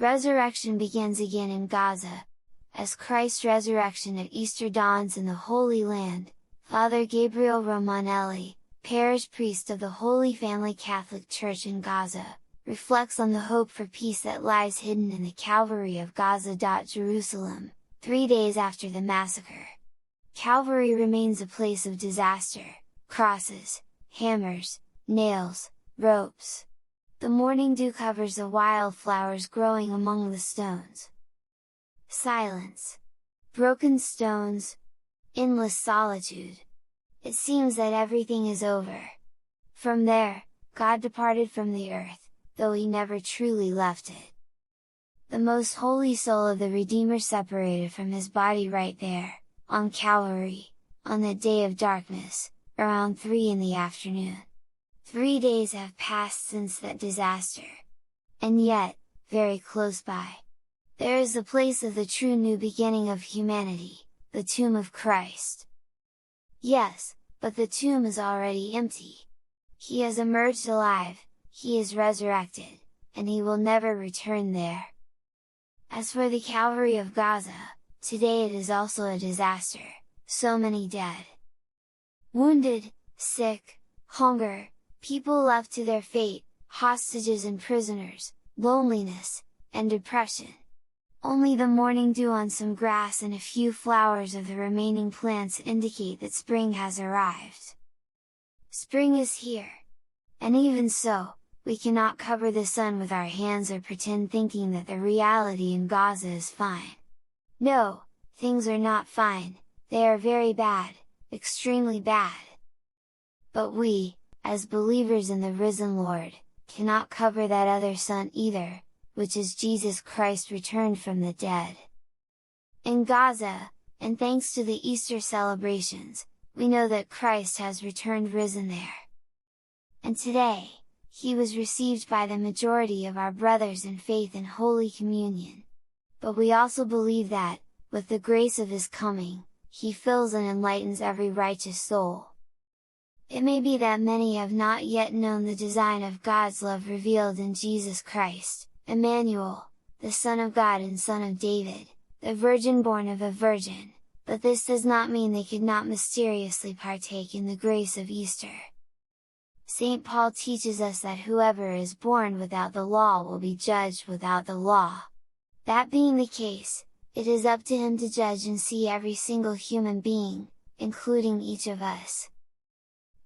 resurrection begins again in Gaza. As Christ's resurrection at Easter dawns in the Holy Land, Father Gabriel Romanelli, parish priest of the Holy Family Catholic Church in Gaza, reflects on the hope for peace that lies hidden in the Calvary of Gaza. Jerusalem, 3 days after the massacre. Calvary remains a place of disaster: crosses, hammers, nails, ropes. The morning dew covers the wildflowers growing among the stones. Silence. Broken stones. Endless solitude. It seems that everything is over. From there, God departed from the earth, though he never truly left it. The most holy soul of the Redeemer separated from his body right there, on Calvary, on that day of darkness, around 3 in the afternoon. 3 days have passed since that disaster. And yet, very close by, there is the place of the true new beginning of humanity, the tomb of Christ. Yes, but the tomb is already empty. He has emerged alive, he is resurrected, and he will never return there. As for the Calvary of Gaza, today it is also a disaster, so many dead. Wounded, sick, hunger, people left to their fate, hostages and prisoners, loneliness, and depression. Only the morning dew on some grass and a few flowers of the remaining plants indicate that spring has arrived. Spring is here! And even so, we cannot cover the sun with our hands or pretend thinking that the reality in Gaza is fine. No, things are not fine, they are very bad, extremely bad. But we, as believers in the risen Lord, cannot cover that other sun either, which is Jesus Christ returned from the dead. In Gaza, and thanks to the Easter celebrations, we know that Christ has returned risen there. And today, he was received by the majority of our brothers in faith in Holy Communion. But we also believe that, with the grace of his coming, he fills and enlightens every righteous soul. It may be that many have not yet known the design of God's love revealed in Jesus Christ, Emmanuel, the Son of God and Son of David, the Virgin born of a Virgin, but this does not mean they could not mysteriously partake in the grace of Easter. St. Paul teaches us that whoever is born without the law will be judged without the law. That being the case, it is up to him to judge and see every single human being, including each of us.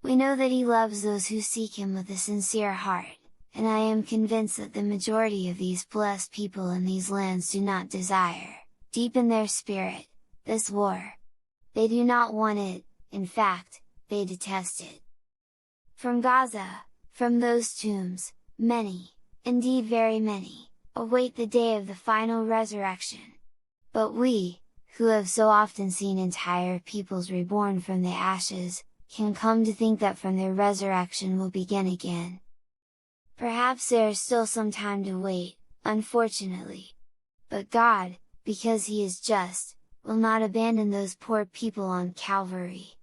We know that he loves those who seek him with a sincere heart, and I am convinced that the majority of these blessed people in these lands do not desire, deep in their spirit, this war. They do not want it, in fact, they detest it. From Gaza, from those tombs, many, indeed very many, await the day of the final resurrection. But we, who have so often seen entire peoples reborn from the ashes, can come to think that from their resurrection will begin again. Perhaps there is still some time to wait, unfortunately. But God, because he is just, will not abandon those poor people on Calvary.